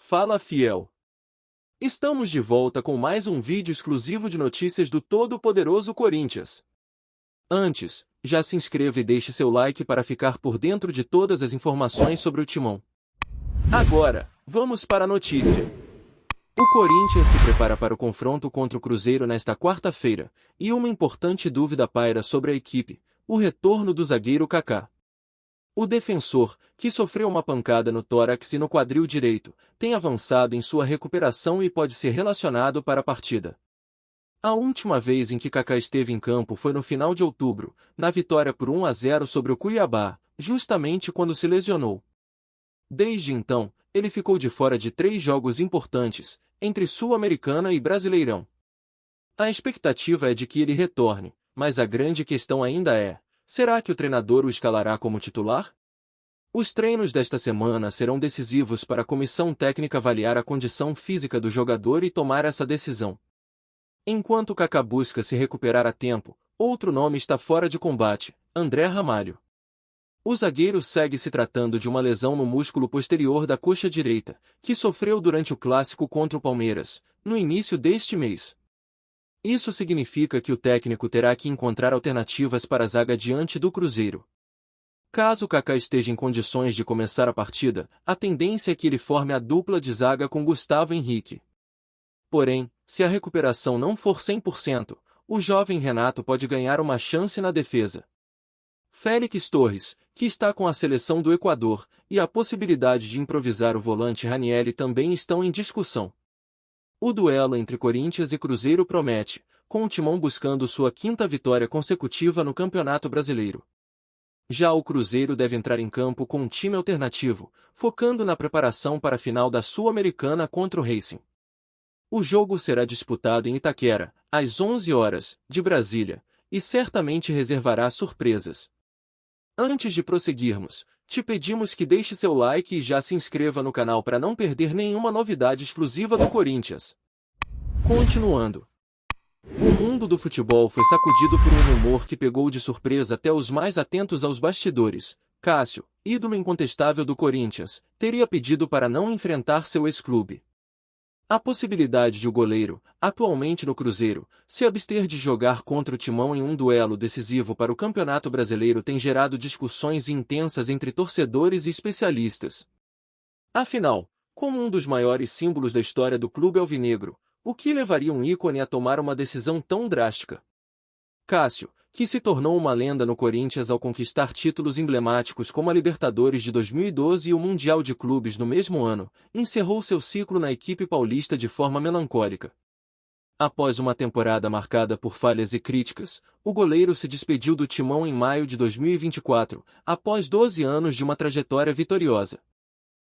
Fala fiel! Estamos de volta com mais um vídeo exclusivo de notícias do todo-poderoso Corinthians. Antes, já se inscreva e deixe seu like para ficar por dentro de todas as informações sobre o Timão. Agora, vamos para a notícia. O Corinthians se prepara para o confronto contra o Cruzeiro nesta quarta-feira, e uma importante dúvida paira sobre a equipe: o retorno do zagueiro Kaká. O defensor, que sofreu uma pancada no tórax e no quadril direito, tem avançado em sua recuperação e pode ser relacionado para a partida. A última vez em que Kaká esteve em campo foi no final de outubro, na vitória por 1-0 sobre o Cuiabá, justamente quando se lesionou. Desde então, ele ficou de fora de 3 jogos importantes, entre Sul-Americana e Brasileirão. A expectativa é de que ele retorne, mas a grande questão ainda é: será que o treinador o escalará como titular? Os treinos desta semana serão decisivos para a comissão técnica avaliar a condição física do jogador e tomar essa decisão. Enquanto Kaká busca se recuperar a tempo, outro nome está fora de combate: André Ramalho. O zagueiro segue se tratando de uma lesão no músculo posterior da coxa direita, que sofreu durante o clássico contra o Palmeiras, no início deste mês. Isso significa que o técnico terá que encontrar alternativas para a zaga diante do Cruzeiro. Caso Kaká esteja em condições de começar a partida, a tendência é que ele forme a dupla de zaga com Gustavo Henrique. Porém, se a recuperação não for 100%, o jovem Renato pode ganhar uma chance na defesa. Félix Torres, que está com a seleção do Equador, e a possibilidade de improvisar o volante Ranieri também estão em discussão. O duelo entre Corinthians e Cruzeiro promete, com o Timão buscando sua 5ª vitória consecutiva no Campeonato Brasileiro. Já o Cruzeiro deve entrar em campo com um time alternativo, focando na preparação para a final da Sul-Americana contra o Racing. O jogo será disputado em Itaquera, às 11 horas, de Brasília, e certamente reservará surpresas. Antes de prosseguirmos, te pedimos que deixe seu like e já se inscreva no canal para não perder nenhuma novidade exclusiva do Corinthians. Continuando. O mundo do futebol foi sacudido por um rumor que pegou de surpresa até os mais atentos aos bastidores. Cássio, ídolo incontestável do Corinthians, teria pedido para não enfrentar seu ex-clube. A possibilidade de o goleiro, atualmente no Cruzeiro, se abster de jogar contra o Timão em um duelo decisivo para o Campeonato Brasileiro tem gerado discussões intensas entre torcedores e especialistas. Afinal, como um dos maiores símbolos da história do clube alvinegro, o que levaria um ícone a tomar uma decisão tão drástica? Cássio, que se tornou uma lenda no Corinthians ao conquistar títulos emblemáticos como a Libertadores de 2012 e o Mundial de Clubes no mesmo ano, encerrou seu ciclo na equipe paulista de forma melancólica. Após uma temporada marcada por falhas e críticas, o goleiro se despediu do Timão em maio de 2024, após 12 anos de uma trajetória vitoriosa.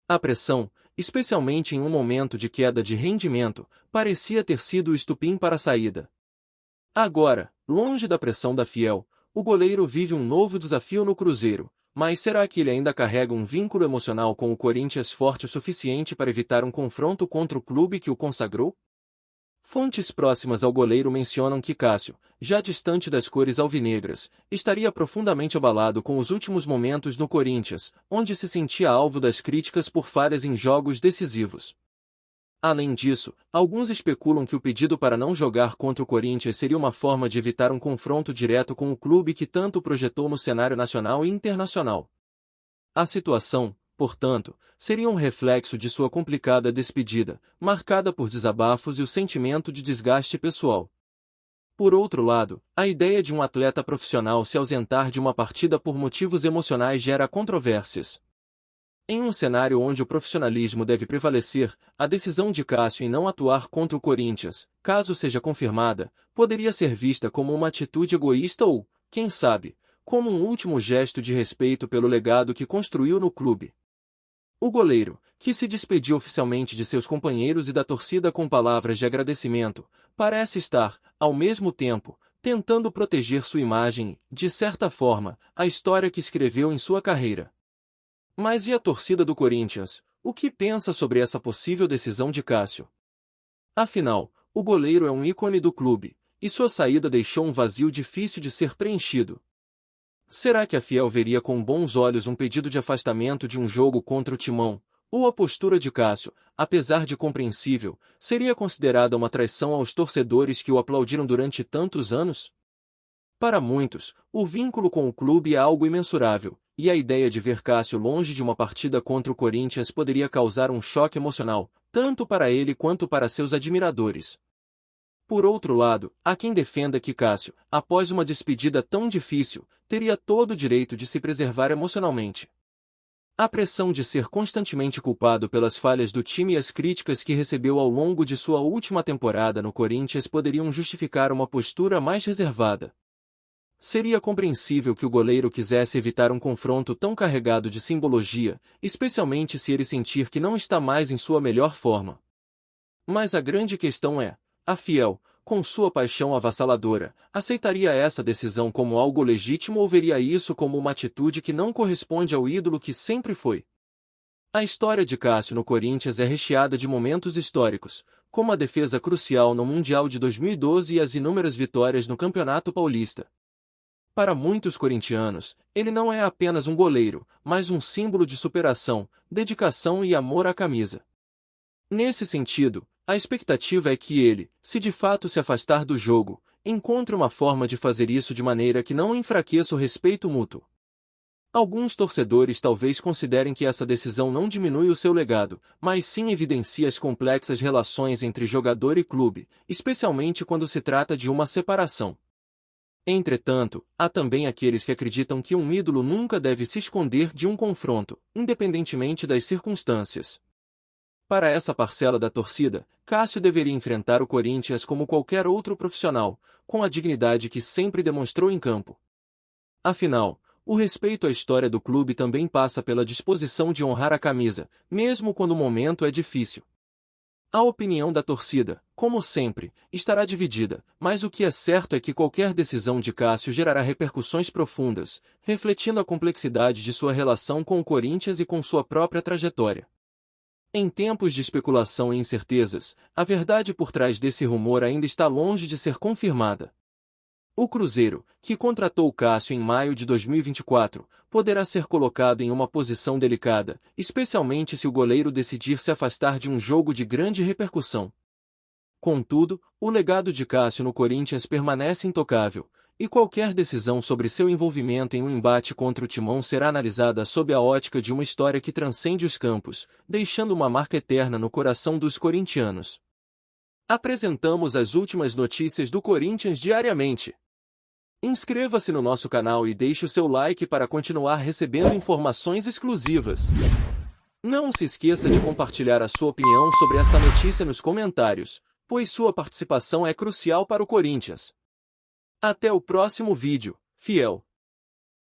A pressão, especialmente em um momento de queda de rendimento, parecia ter sido o estupim para a saída. Agora, longe da pressão da fiel, o goleiro vive um novo desafio no Cruzeiro, mas será que ele ainda carrega um vínculo emocional com o Corinthians forte o suficiente para evitar um confronto contra o clube que o consagrou? Fontes próximas ao goleiro mencionam que Cássio, já distante das cores alvinegras, estaria profundamente abalado com os últimos momentos no Corinthians, onde se sentia alvo das críticas por falhas em jogos decisivos. Além disso, alguns especulam que o pedido para não jogar contra o Corinthians seria uma forma de evitar um confronto direto com o clube que tanto projetou no cenário nacional e internacional. A situação, portanto, seria um reflexo de sua complicada despedida, marcada por desabafos e o sentimento de desgaste pessoal. Por outro lado, a ideia de um atleta profissional se ausentar de uma partida por motivos emocionais gera controvérsias. Em um cenário onde o profissionalismo deve prevalecer, a decisão de Cássio em não atuar contra o Corinthians, caso seja confirmada, poderia ser vista como uma atitude egoísta ou, quem sabe, como um último gesto de respeito pelo legado que construiu no clube. O goleiro, que se despediu oficialmente de seus companheiros e da torcida com palavras de agradecimento, parece estar, ao mesmo tempo, tentando proteger sua imagem e, de certa forma, a história que escreveu em sua carreira. Mas e a torcida do Corinthians? O que pensa sobre essa possível decisão de Cássio? Afinal, o goleiro é um ícone do clube, e sua saída deixou um vazio difícil de ser preenchido. Será que a fiel veria com bons olhos um pedido de afastamento de um jogo contra o Timão, Ou a postura de Cássio, apesar de compreensível, seria considerada uma traição aos torcedores que o aplaudiram durante tantos anos? Para muitos, o vínculo com o clube é algo imensurável, e a ideia de ver Cássio longe de uma partida contra o Corinthians poderia causar um choque emocional, tanto para ele quanto para seus admiradores. Por outro lado, há quem defenda que Cássio, após uma despedida tão difícil, teria todo o direito de se preservar emocionalmente. A pressão de ser constantemente culpado pelas falhas do time e as críticas que recebeu ao longo de sua última temporada no Corinthians poderiam justificar uma postura mais reservada. Seria compreensível que o goleiro quisesse evitar um confronto tão carregado de simbologia, especialmente se ele sentir que não está mais em sua melhor forma. Mas a grande questão é, a Fiel, com sua paixão avassaladora, aceitaria essa decisão como algo legítimo ou veria isso como uma atitude que não corresponde ao ídolo que sempre foi? A história de Cássio no Corinthians é recheada de momentos históricos, como a defesa crucial no Mundial de 2012 e as inúmeras vitórias no Campeonato Paulista. Para muitos corintianos, ele não é apenas um goleiro, mas um símbolo de superação, dedicação e amor à camisa. Nesse sentido, a expectativa é que ele, se de fato se afastar do jogo, encontre uma forma de fazer isso de maneira que não enfraqueça o respeito mútuo. Alguns torcedores talvez considerem que essa decisão não diminui o seu legado, mas sim evidencia as complexas relações entre jogador e clube, especialmente quando se trata de uma separação. Entretanto, há também aqueles que acreditam que um ídolo nunca deve se esconder de um confronto, independentemente das circunstâncias. Para essa parcela da torcida, Cássio deveria enfrentar o Corinthians como qualquer outro profissional, com a dignidade que sempre demonstrou em campo. Afinal, o respeito à história do clube também passa pela disposição de honrar a camisa, mesmo quando o momento é difícil. A opinião da torcida, como sempre, estará dividida, mas o que é certo é que qualquer decisão de Cássio gerará repercussões profundas, refletindo a complexidade de sua relação com o Corinthians e com sua própria trajetória. Em tempos de especulação e incertezas, a verdade por trás desse rumor ainda está longe de ser confirmada. O Cruzeiro, que contratou Cássio em maio de 2024, poderá ser colocado em uma posição delicada, especialmente se o goleiro decidir se afastar de um jogo de grande repercussão. Contudo, o legado de Cássio no Corinthians permanece intocável, e qualquer decisão sobre seu envolvimento em um embate contra o Timão será analisada sob a ótica de uma história que transcende os campos, deixando uma marca eterna no coração dos corintianos. Apresentamos as últimas notícias do Corinthians diariamente. Inscreva-se no nosso canal e deixe o seu like para continuar recebendo informações exclusivas. Não se esqueça de compartilhar a sua opinião sobre essa notícia nos comentários, pois sua participação é crucial para o Corinthians. Até o próximo vídeo, fiel!